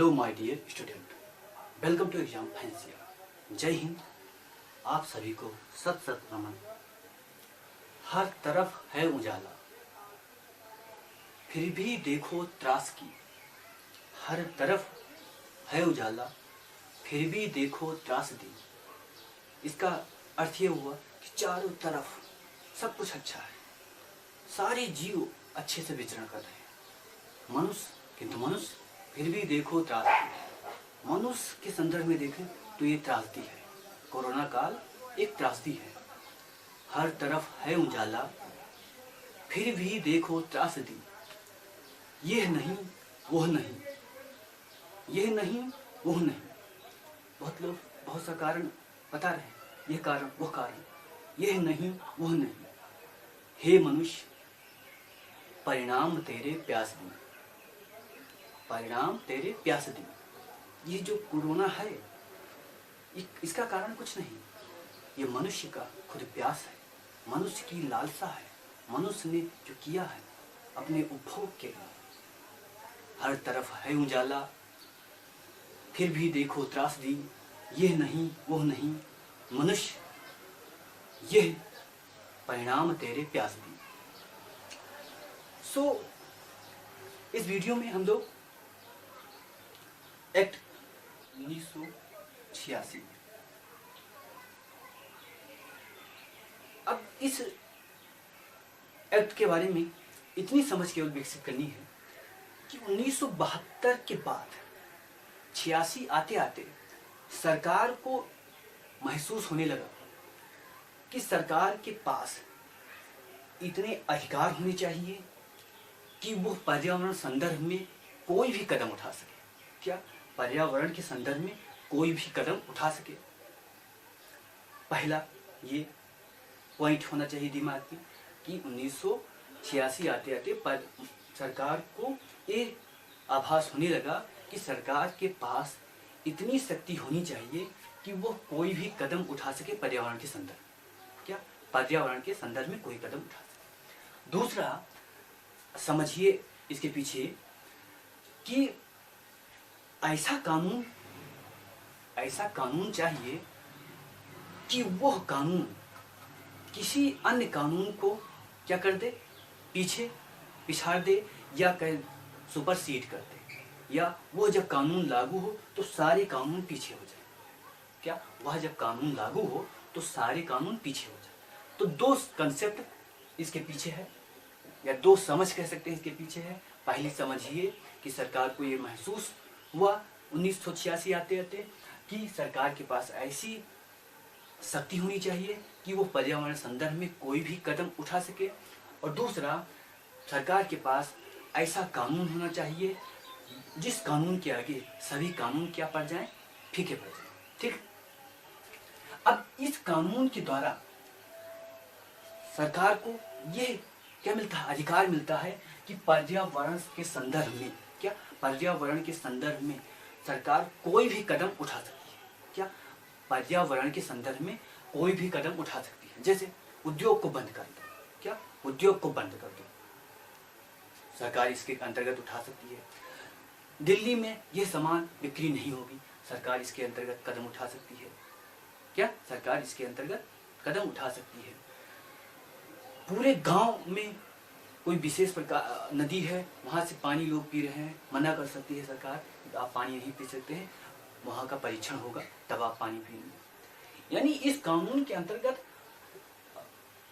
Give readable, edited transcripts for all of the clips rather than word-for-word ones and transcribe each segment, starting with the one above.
Hello my dear student, welcome to exam फैंसिया। जय हिंद। आप सभी को सत सत नमन। हर तरफ है उजाला, फिर भी देखो त्रास की। हर तरफ है उजाला, फिर भी देखो त्रासदी। इसका अर्थ ये हुआ कि चारों तरफ सब कुछ अच्छा है, सारे जीव अच्छे से विचरण कर रहे हैं। किंतु मनुष्य फिर भी देखो त्रासदी। मनुष्य के संदर्भ में देखें तो ये त्रासदी है। कोरोना काल एक त्रासदी है। हर तरफ है उजाला, फिर भी देखो त्रासदी। यह नहीं वह नहीं, यह नहीं वह नहीं। बहुत लोग बहुत सा कारण बता रहे हैं, यह कारण वह कारण, यह नहीं वह नहीं। हे मनुष्य, परिणाम तेरे प्यास दी, परिणाम तेरे प्यास दी। ये जो कोरोना है इसका कारण कुछ नहीं, ये मनुष्य का खुद प्यास है, मनुष्य की लालसा है, मनुष्य ने जो किया है अपने उपभोग के लिए। हर तरफ है उजाला, फिर भी देखो त्रासदी। यह नहीं वह नहीं, मनुष्य यह परिणाम तेरे प्यास दी। इस वीडियो में हम लोग एक्ट 1986, अब इस एक्ट के बारे में इतनी समझ केवल विकसित करनी है कि 1972 के बाद 86 आते आते सरकार को महसूस होने लगा कि सरकार के पास इतने अधिकार होने चाहिए कि वो पर्यावरण संदर्भ में कोई भी कदम उठा सके। क्या पर्यावरण के संदर्भ में कोई भी कदम उठा सके? पहला ये पॉइंट होना चाहिए दिमाग में कि 1986 आते आते सरकार को ये आभास होने लगा कि सरकार के पास इतनी शक्ति होनी चाहिए कि वो कोई भी कदम उठा सके पर्यावरण के संदर्भ में। क्या पर्यावरण के संदर्भ में कोई कदम उठा सके। दूसरा समझिए इसके पीछे कि ऐसा कानून चाहिए कि वह कानून किसी अन्य कानून को क्या कर दे, पिछाड़ दे या सुपरसीड कर दे, या वो जब कानून लागू हो तो सारे कानून पीछे हो जाए। क्या वह जब कानून लागू हो तो सारे कानून पीछे हो जाए। तो दो कंसेप्ट इसके पीछे है, या दो समझ कह सकते हैं इसके पीछे है। पहली समझिए कि सरकार को ये महसूस हुआ 1986 आते आते कि सरकार के पास ऐसी शक्ति होनी चाहिए कि वो पर्यावरण संदर्भ में कोई भी कदम उठा सके। और दूसरा, सरकार के पास ऐसा कानून होना चाहिए जिस कानून के आगे सभी कानून क्या पड़ जाएं, फीके पड़ जाएं। ठीक। अब इस कानून के द्वारा सरकार को यह क्या मिलता है, अधिकार मिलता है कि पर्यावरण के संदर्भ में, क्या पर्यावरण के संदर्भ में सरकार कोई भी कदम उठा सकती है। क्या पर्यावरण के संदर्भ में कोई भी कदम उठा सकती है। जैसे उद्योग को बंद कर दो, क्या उद्योग को बंद कर दो, सरकार इसके अंतर्गत उठा सकती है। दिल्ली में यह सामान बिक्री नहीं होगी, सरकार इसके अंतर्गत कदम उठा सकती है। क्या सरकार इसके अंतर्गत कदम उठा सकती है। पूरे गांव में कोई विशेष प्रकार नदी है, वहां से पानी लोग पी रहे हैं, मना कर सकती है सरकार, आप पानी नहीं पी सकते हैं, वहां का परीक्षण होगा तब आप पानी पिएंगे। यानी इस कानून के अंतर्गत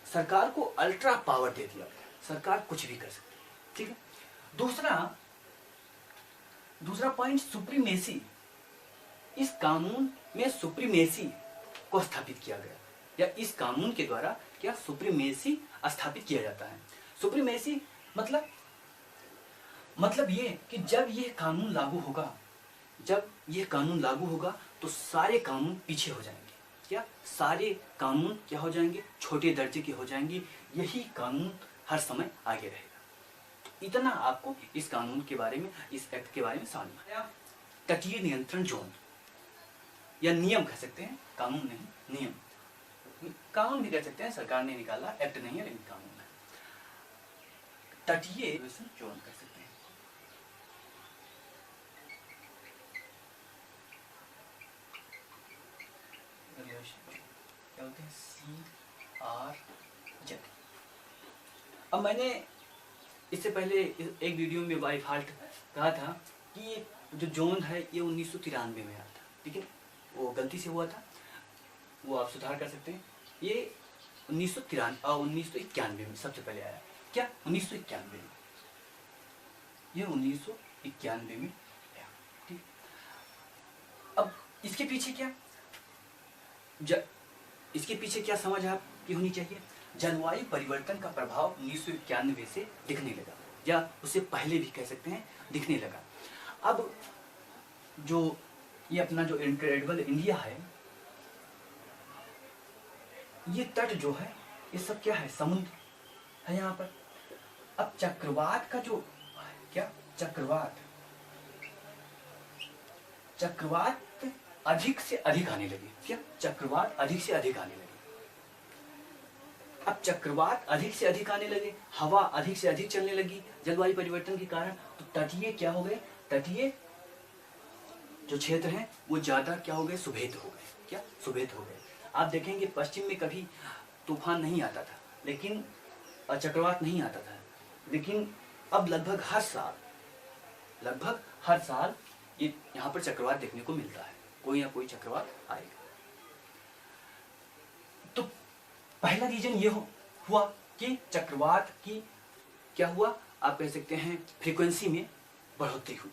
सरकार को अल्ट्रा पावर दे दिया गया, सरकार कुछ भी कर सकती है। ठीक है। दूसरा पॉइंट, सुप्रीमेसी। इस कानून में सुप्रीमेसी को स्थापित किया गया, या इस कानून के द्वारा क्या सुप्रीमेसी स्थापित किया जाता है। सुप्रीमेसी मतलब ये कि जब ये कानून लागू होगा तो सारे कानून पीछे हो जाएंगे। क्या सारे कानून क्या हो जाएंगे, छोटे दर्जे के हो जाएंगे, यही कानून हर समय आगे रहेगा। इतना आपको इस कानून के बारे में, इस एक्ट के बारे में समझ में आया। तटीय नियंत्रण जोन या नियम कह सकते हैं, कानून नहीं, नियम। कानून भी कह सकते हैं, सरकार ने निकाला, एक्ट नहीं है लेकिन कानून है। तटीय जोन कह सकते हैं। CRZ। अब मैंने इससे पहले एक वीडियो में बाई फॉल्ट कहा था कि ये जो जोन है ये 1993 में आया था, ठीक है, वो गलती से हुआ था, वो आप सुधार कर सकते हैं। ये 1991 में सबसे पहले आया। क्या 1991 में, ये 1991 में आया, ठीक। अब इसके पीछे क्या इसके पीछे क्या समझ आपकी होनी चाहिए? जलवायु परिवर्तन का प्रभाव 1991 से दिखने लगा, या उससे पहले भी कह सकते हैं दिखने लगा। अब जो ये अपना जो इनक्रेडिबल इंडिया है, ये तट जो है ये सब क्या है, समुद्र है यहाँ पर। अब चक्रवात का जो क्या चक्रवात अधिक से अधिक आने लगे। क्या चक्रवात अधिक से अधिक आने लगे। अब चक्रवात अधिक से अधिक आने लगे, हवा अधिक से अधिक चलने लगी जलवायु परिवर्तन के कारण, तो तटीय क्या हो गए, तटीय जो क्षेत्र हैं वो ज्यादा क्या हो गए, सुभेद हो गए। क्या सुभेद हो गए। आप देखेंगे पश्चिम में कभी तूफान नहीं आता था, लेकिन चक्रवात नहीं आता था, लेकिन अब लगभग हर साल ये यहाँ पर चक्रवात देखने को मिलता है, कोई ना कोई चक्रवात आएगा। तो पहला रीजन ये हुआ कि चक्रवात की क्या हुआ, आप कह सकते हैं फ्रीक्वेंसी में बढ़ोतरी हुई।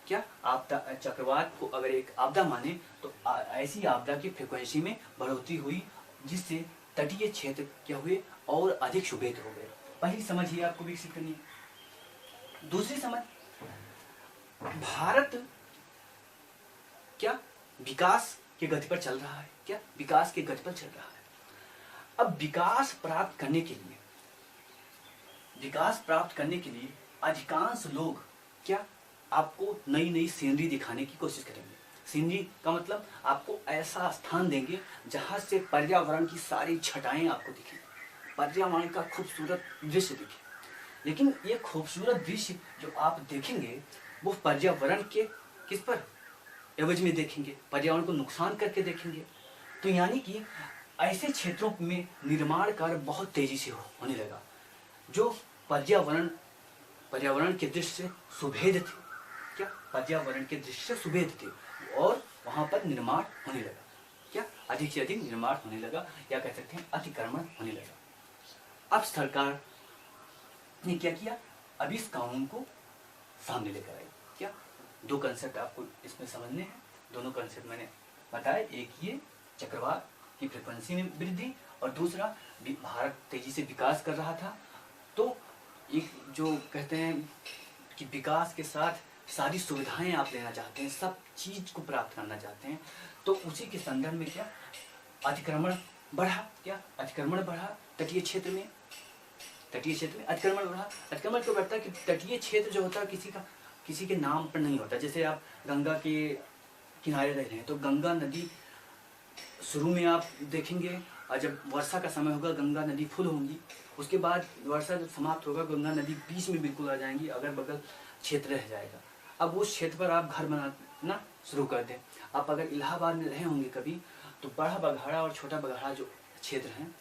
क्या आपदा, चक्रवात को अगर एक आपदा माने तो ऐसी आपदा की फ्रीक्वेंसी में बढ़ोतरी हुई, जिससे तटीय क्षेत्र क्या हुए और अधिक सुभेद हो गए। पहली समझ ये आपको विकसित करनी है। दूसरी समझ, भारत क्या विकास की गति पर चल रहा है। क्या विकास की गति पर चल रहा है। अब विकास प्राप्त करने के लिए अधिकांश लोग क्या आपको नई नई सीनरी दिखाने की कोशिश करेंगे। सीनरी का मतलब आपको ऐसा स्थान देंगे जहां से पर्यावरण की सारी छटाएं आपको दिखें, पर्यावरण का खूबसूरत दृश्य दिखे। लेकिन ये खूबसूरत दृश्य जो आप देखेंगे वो पर्यावरण के किस पर एवज में देखेंगे, पर्यावरण को नुकसान करके देखेंगे। तो यानी कि ऐसे क्षेत्रों में निर्माण कार्य बहुत तेजी से होने लगा, जो पर्यावरण के दृश्य से सुभेद थे। क्या पर्यावरण के दृश्य से सुभेद थे, और वहां पर निर्माण होने लगा। क्या अधिक से अधिक निर्माण होने लगा, या कह सकते हैं अतिक्रमण होने लगा। अब सरकार ने क्या किया, अब इस कानून को सामने लेकर आई। क्या दो कंसेप्ट आपको इसमें समझने हैं। दोनों कंसेप्ट मैंने बताया, एक ये चक्रवात की फ्रीक्वेंसी में वृद्धि, और दूसरा भारत तेजी से विकास कर रहा था, तो एक जो कहते हैं कि विकास के साथ सारी सुविधाएं आप लेना चाहते हैं, सब चीज को प्राप्त करना चाहते हैं, तो उसी के संदर्भ में क्या अतिक्रमण बढ़ा तटीय क्षेत्र में अतिक्रमण बढ़ा। अतिक्रमण क्यों बढ़ता है कि तटीय क्षेत्र जो होता है किसी के नाम पर नहीं होता। जैसे आप गंगा के किनारे रह रहे हैं, तो गंगा नदी शुरू में आप देखेंगे, और जब वर्षा का समय होगा गंगा नदी फुल होंगी, उसके बाद वर्षा जब समाप्त होगा गंगा नदी बीच में बिल्कुल आ जाएंगी, अगल बगल क्षेत्र रह जाएगा। अब उस क्षेत्र पर आप घर बनाना शुरू कर दें। आप अगर इलाहाबाद में रहे होंगे कभी, तो बड़ा बघाड़ा और छोटा बघाड़ा जो क्षेत्र हैं,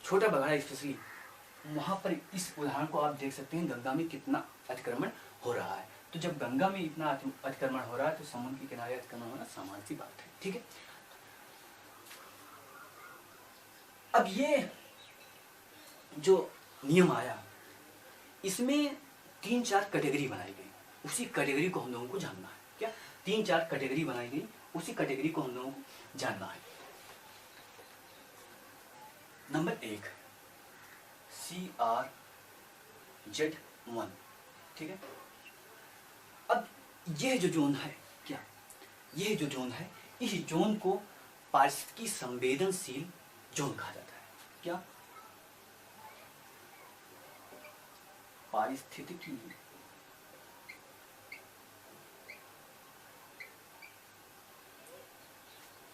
छोटा बघाड़ा स्पेशली, वहां पर इस उदाहरण को आप देख सकते हैं, गंगा में कितना अतिक्रमण हो रहा है। तो जब गंगा में इतना अतिक्रमण हो रहा है, तो समुद्र के किनारे अतिक्रमण होना सामान्य सी बात है। ठीक है, अब ये जो नियम आया, इसमें 3-4 कैटेगरी बनाई गई। उसी कैटेगरी को हम लोगों को जानना है। क्या 3-4 कैटेगरी बनाई गई, उसी कैटेगरी को हम लोगों को जानना है। नंबर 1 CRZ1, ठीक है। अब यह जो जोन है, क्या यह जो जोन है, इस जोन को पारिस्थितिकी संवेदनशील जोन कहा जाता है। क्या पारिस्थितिकी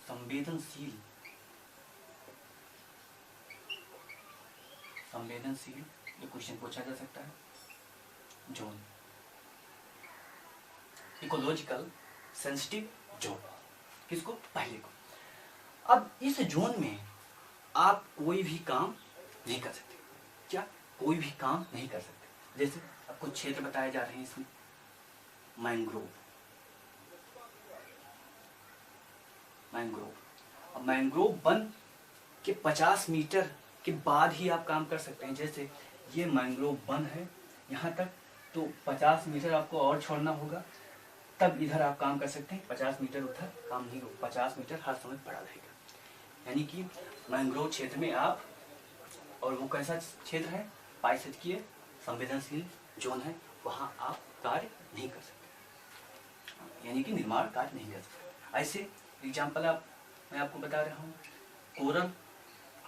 संवेदनशील ये क्वेश्चन पूछा जा सकता है। जोन, इकोलॉजिकल सेंसिटिव जोन, किसको, पहले को। अब इस जोन में आप कोई भी काम नहीं कर सकते। क्या? कोई भी काम नहीं कर सकते। जैसे अब कुछ क्षेत्र बताए जा रहे हैं इसमें, मैंग्रोव। अब मैंग्रोव वन के 50 मीटर के बाद ही आप काम कर सकते हैं। जैसे ये मैंग्रोव वन है यहाँ तक, तो 50 मीटर आपको और छोड़ना होगा, तब इधर आप काम कर सकते हैं। 50 मीटर उधर काम नहीं होगा, 50 मीटर हर समय पड़ा रहेगा। यानी कि मैंग्रोव क्षेत्र में आप, और वो कैसा क्षेत्र है, पारिस्थितिकीय संवेदनशील जोन है, वहाँ आप कार्य नहीं कर सकते, यानी कि निर्माण कार्य नहीं कर सकते। ऐसे एग्जाम्पल मैं आपको बता रहा हूँ।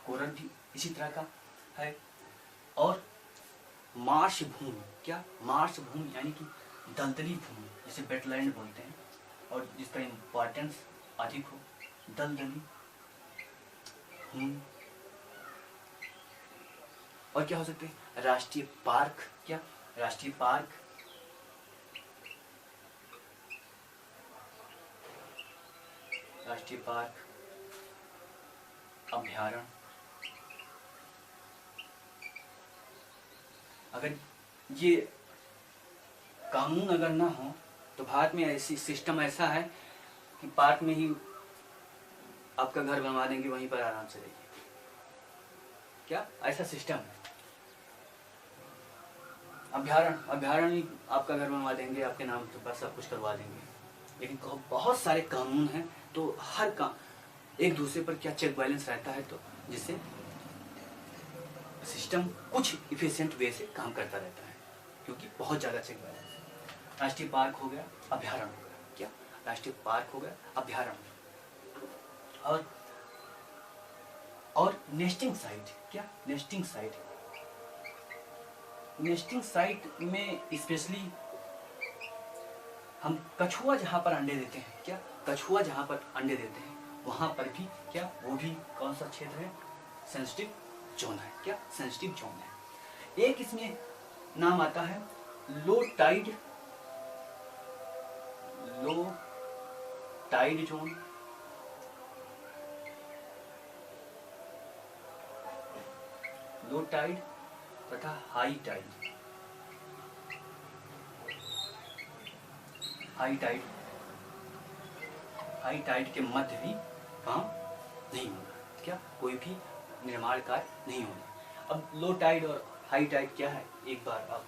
कोरल भी इसी तरह का है। और मार्श भूमि, क्या? मार्श भूमि यानी कि दलदली भूमि, जिसे वेटलैंड बोलते हैं, और जिसका इम्पोर्टेंस अधिक हो, दलदली भूमि। और क्या हो सकते हैं? राष्ट्रीय पार्क। क्या? राष्ट्रीय पार्क, राष्ट्रीय पार्क, अभ्यारण्य। अगर ये कानून अगर ना हो तो भारत में ऐसी सिस्टम ऐसा है कि पार्क में ही आपका घर बनवा देंगे, वहीं पर आराम से रहिए। क्या? ऐसा सिस्टम है। अभ्यारण्य ही आपका घर बनवा देंगे, आपके नाम के पास सब कुछ करवा देंगे। लेकिन बहुत सारे कानून हैं, तो हर काम एक दूसरे पर क्या चेक बैलेंस रहता है, तो जिससे सिस्टम कुछ इफिशिएंट वे से काम करता रहता है, क्योंकि बहुत ज़्यादा चेक बैलेंस है। राष्ट्रीय पार्क हो गया, अभ्यारण्य हो गया। क्या? राष्ट्रीय पार्क हो गया, अभ्यारण्य। और नेस्टिंग साइट। क्या? Nesting site. नेस्टिंग साइट में स्पेशली हम कछुआ जहाँ पर अंडे देते हैं, क्या? कछुआ जहाँ पर अंडे देते हैं वहाँ पर भी क्या, वो भी कौन सा क्षेत्र है? सेंसिटिव जोन है। क्या? सेंसिटिव जोन है। एक इसमें नाम आता है low tide zone, low tide तथा हाई टाइड। हाई टाइड के मध्य भी काम नहीं होगा। क्या? कोई भी निर्माण कार्य नहीं होगा। अब लो टाइड और हाई टाइड क्या है, एक बार आप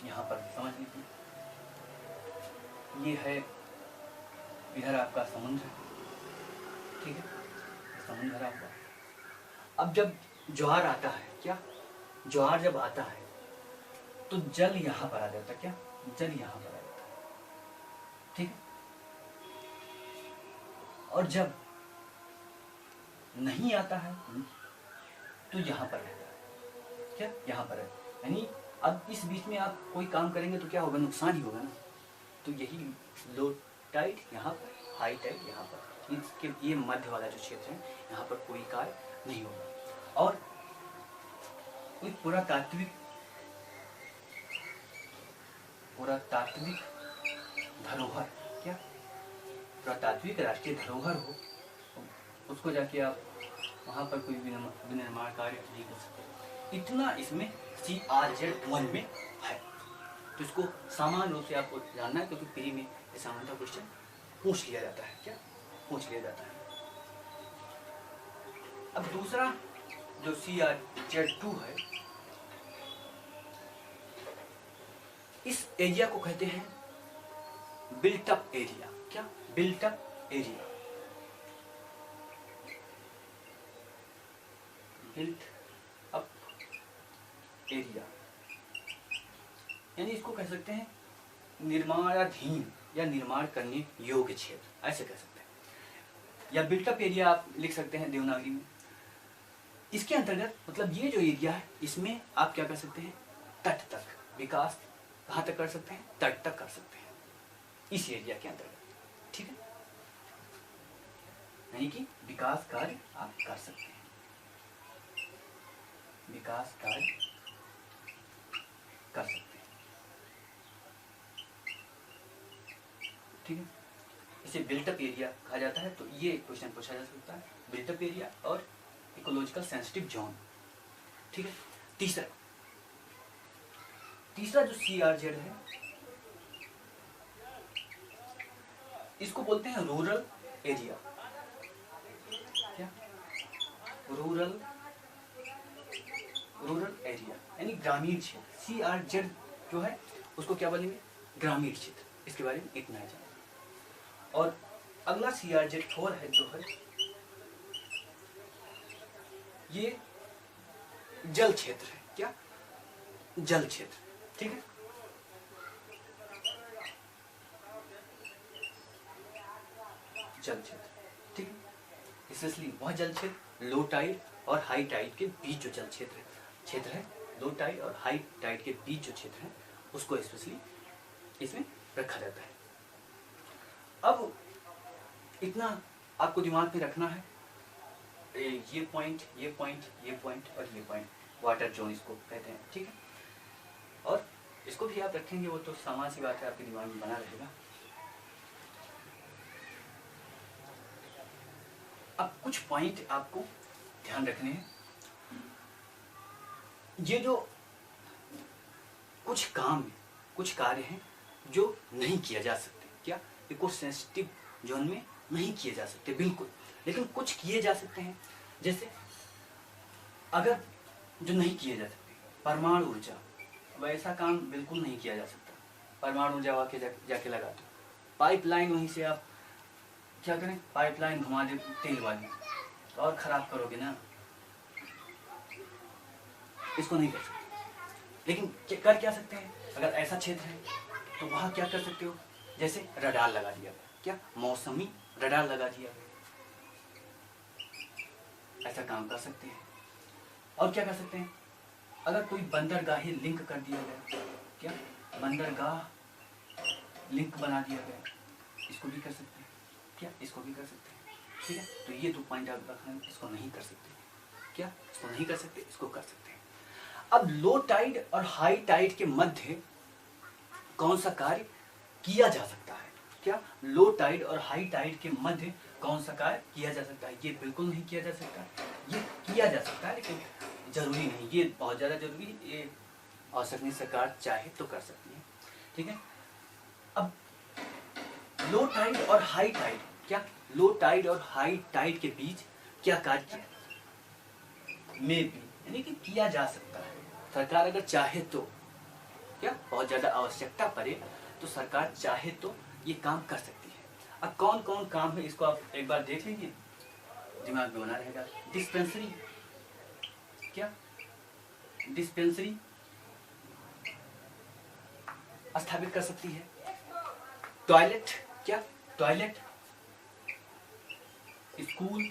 यहाँ पर समझ लीजिए। ये है, इधर आपका समुद्र, ठीक है, समुद्र आपका। अब जब ज्वार आता है, क्या? ज्वार जब आता है तो जल यहाँ पर आ जाता है। क्या? जल यहाँ पर आ जाता है, ठीक। और जब नहीं आता है तो यहाँ पर रहता है। क्या? यहाँ पर है। यानी अब इस बीच में आप कोई काम करेंगे तो क्या होगा? नुकसान ही होगा ना। तो यही लो टाइड यहाँ पर, हाई टाइड यहाँ पर, इसके ये मध्य वाला जो क्षेत्र है यहाँ पर कोई कार्य नहीं होगा। और कोई पुरातात्विक धरोहर, क्या? पुरातात्विक राष्ट्रीय धरोहर हो, उसको जाके आप वहाँ पर कोई विनिर्माण कार्य नहीं कर सकते। इतना इसमें CRZ1 में है। तो इसको सामान्य रूप से आपको जानना है, क्योंकि प्री में ये सामान्यतः क्वेश्चन पूछ लिया जाता है। क्या? पूछ लिया जाता है। अब दूसरा जो CRZ2 है, इस एरिया को कहते हैं बिल्ट अप एरिया। क्या? Built up area, built up area, यानी इसको कह सकते हैं निर्माणाधीन या निर्माण करने योग्य क्षेत्र, ऐसे कह सकते हैं। या बिल्ट अप एरिया आप लिख सकते हैं देवनागरी में। इसके अंतर्गत मतलब ये जो एरिया है, इसमें आप क्या कर सकते हैं? तट तक विकास कहाँ तक कर सकते हैं? तट तक कर सकते हैं इस एरिया के अंतर्गत, ठीक है। यानी कि विकास कार्य आप कर सकते हैं, विकास कार्य कर सकते हैं, ठीक है। इसे बिल्टअप एरिया कहा जाता है। तो ये क्वेश्चन पूछा जा सकता है, बिल्टअप एरिया और इकोलॉजिकल सेंसिटिव जोन। ठीक है। तीसरा जो CRZ है, इसको बोलते हैं रूरल एरिया। क्या? रूरल एरिया यानी ग्रामीण क्षेत्र। CRZ जो है उसको क्या बोलेंगे? ग्रामीण क्षेत्र। इसके बारे में इतना है जाना। और अगला CRZ4 है जो है ये जल क्षेत्र है। क्या? जल क्षेत्र। ठीक है। जल क्षेत्र। ठीक है। स्पेशली वह जल क्षेत्र लो टाइड और हाई टाइड के बीच जो जल क्षेत्र है, लो टाइड और हाई टाइड के बीच जो क्षेत्र है उसको स्पेशली इसमें रखा जाता है। अब इतना आपको दिमाग में रखना है, ये पॉइंट और ये पॉइंट, वाटर जोन इसको कहते हैं। ठीक है। और इसको भी आप रखेंगे, वो तो सामान्य सी बात है, आपके दिमाग में बना रहेगा। अब कुछ पॉइंट आपको ध्यान रखने हैं। ये जो कुछ काम है, कुछ कार्य हैं जो नहीं किया जा सकते। क्या? इको सेंसिटिव जोन में नहीं किए जा सकते बिल्कुल, लेकिन कुछ किए जा सकते हैं। जैसे अगर जो नहीं किए जा सकते, परमाणु ऊर्जा, वैसा काम बिल्कुल नहीं किया जा सकता। परमाणु ऊर्जा वाके जाके लगा दो, पाइपलाइन वहीं से आप क्या करें, पाइपलाइन घुमा दे तेल वाली, और खराब करोगे ना, इसको नहीं कर सकते। लेकिन कर क्या सकते हैं? अगर ऐसा क्षेत्र है तो वहां क्या कर सकते हो? जैसे रडार लगा दिया गया। क्या? मौसमी रडार लगा दिया गया, ऐसा काम कर सकते हैं। और क्या कर सकते हैं? अगर कोई बंदरगाही लिंक कर दिया गया, क्या? बंदरगाह लिंक बना दिया गया, इसको भी कर सकते हैं। क्या? इसको भी कर सकते हैं। ठीक है। तो ये 2 पॉइंट आप रखना, इसको नहीं कर सकते। क्या? इसको नहीं कर सकते, इसको कर सकते हैं। अब लो टाइड और हाई टाइड के मध्य कौन सा कार्य किया जा सकता है? क्या? लो टाइड और हाई टाइड के मध्य कौन सा कार्य किया जा सकता है? ये बिल्कुल नहीं किया जा सकता। ये किया जा सकता है लेकिन जरूरी नहीं, ये बहुत ज्यादा जरूरी, ये आवश्यक सरकार चाहे तो कर सकती है। ठीक है। अब लो टाइड और हाई टाइड, क्या? लो टाइड और हाई टाइड के बीच क्या कार्य किया? में भी यानी कि किया जा सकता है। सरकार अगर चाहे तो, क्या? बहुत ज्यादा आवश्यकता पड़े तो सरकार चाहे तो ये काम कर सकती है। अब कौन कौन काम है इसको आप एक बार देख लीजिए, दिमाग में बना रहेगा। डिस्पेंसरी, क्या? डिस्पेंसरी स्थापित कर सकती है। टॉयलेट, क्या? टॉयलेट, स्कूल,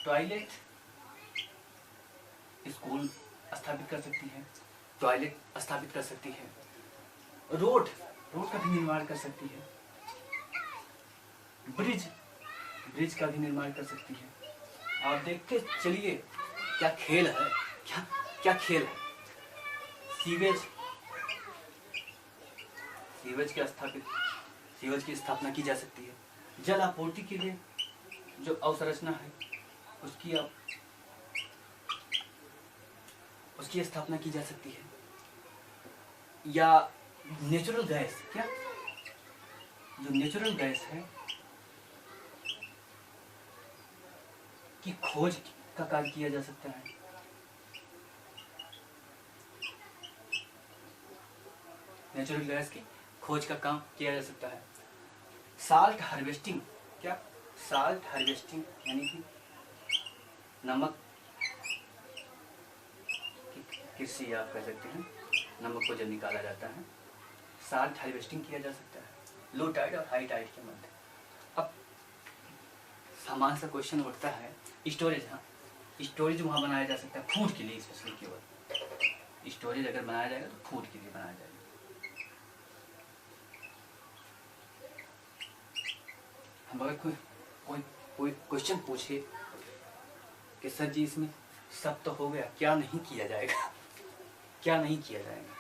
टॉयलेट, स्कूल स्थापित कर सकती है, टॉयलेट स्थापित कर सकती है, रोड का भी निर्माण कर सकती है, ब्रिज का भी निर्माण कर सकती है। और देखते चलिए क्या खेल है, क्या खेल है। सीवेज की स्थापना की जा सकती है। जल आपूर्ति के लिए जो अवसंरचना है उसकी स्थापना की जा सकती है। या नेचुरल गैस, क्या? जो नेचुरल गैस है की खोज का कार्य किया जा सकता है। नेचुरल गैस की खोज का काम किया जा सकता है। साल्ट हार्वेस्टिंग, क्या? साल्ट हार्वेस्टिंग यानी कि नमक की कृषि आप कह सकते हैं। नमक को जब निकाला जाता है, साल्ट हार्वेस्टिंग किया जा सकता है लो टाइड और हाई टाइड के मध्य। अब सामान्य सा क्वेश्चन उठता है, स्टोरेज। हाँ, स्टोरेज वहाँ बनाया जा सकता है फूड के लिए, स्पेशली केवल स्टोरेज अगर बनाया जाएगा तो फूड के लिए बनाया जाएगा। हम अगर कोई क्वेश्चन पूछे कि सर जी इसमें सब तो हो गया, क्या नहीं किया जाएगा, क्या नहीं किया जाएगा,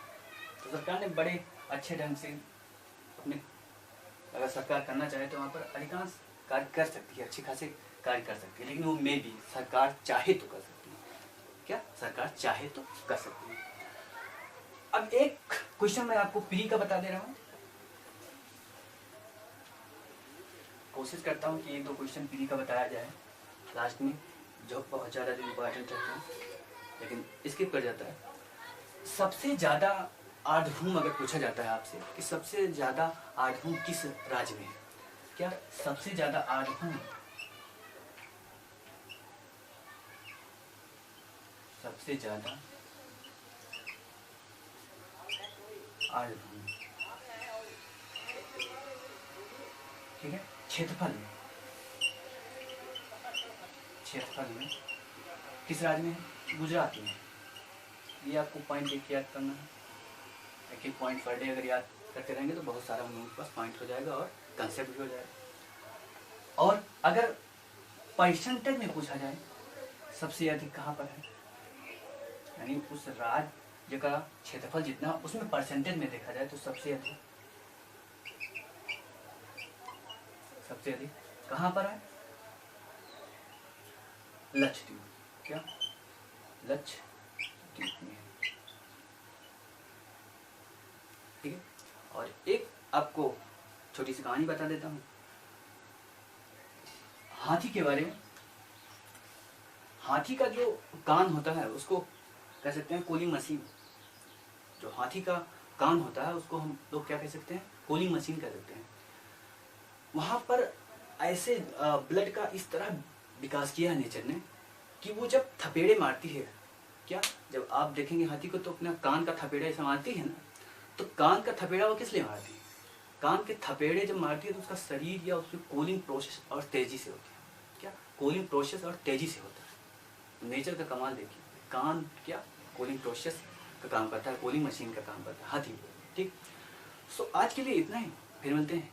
तो सरकार ने बड़े अच्छे ढंग से अपने अगर सरकार करना चाहे तो वहाँ पर अधिकांश कार्य कर सकती है, अच्छे खासे कार्य कर सकती है, लेकिन वो मे भी सरकार चाहे तो कर सकती है। क्या सरकार चाहे तो कर सकती है। अब एक क्वेश्चन मैं आपको प्री का बता दे रहा हूँ, कोशिश करता हूँ कि 1-2 क्वेश्चन प्री का बताया जाए लास्ट में, जो बहुत ज़्यादा जो इम्पोर्टेंट रहते हैं, लेकिन स्किप कर जाता है। सबसे ज़्यादा आर्द्रभूमि अगर पूछा जाता है आपसे कि सबसे ज़्यादा आर्द्रभूमि किस राज्य में है, क्या सबसे ज़्यादा आर्द्रभूमि, सबसे ज़्यादा आर्द्रभूमि, ठीक है, क्षेत्रफल में किस राज्य में है? गुजरात में। ये आपको पॉइंट देख के याद करना है, एक पॉइंट पर डे अगर याद करते रहेंगे तो बहुत सारा हम लोगों के पास पॉइंट हो जाएगा और कंसेप्ट भी हो जाएगा। और अगर परसेंटेज में पूछा जाए सबसे अधिक कहाँ पर है, यानी उस राज्य का क्षेत्रफल जितना उसमें परसेंटेज में देखा जाए तो सबसे अधिक कहाँ पर है? लक्षद्वीप। क्या लक्षद्वीप में है, ठीक है। और एक आपको छोटी सी कहानी बता देता हूँ हाथी के बारे में। हाथी का जो कान होता है उसको कह सकते हैं कूलिंग मशीन। जो हाथी का कान होता है उसको हम लोग क्या कह सकते हैं? कूलिंग मशीन कह सकते हैं। वहां पर ऐसे ब्लड का इस तरह विकास किया है नेचर ने कि वो जब थपेड़े मारती है, क्या जब आप देखेंगे हाथी को तो अपना कान का थपेड़ा ऐसा मारती है ना, तो कान का थपेड़ा वो किस लिए मारती है? कान के थपेड़े जब मारती है तो उसका शरीर या उसकी कूलिंग प्रोसेस और तेजी से होती है। क्या कूलिंग प्रोसेस और तेजी से होता है। नेचर का कमाल देखिए, कान क्या कूलिंग प्रोसेस का काम करता है, कूलिंग मशीन का काम करता है हाथी। ठीक, सो आज के लिए इतना ही, फिर मिलते हैं।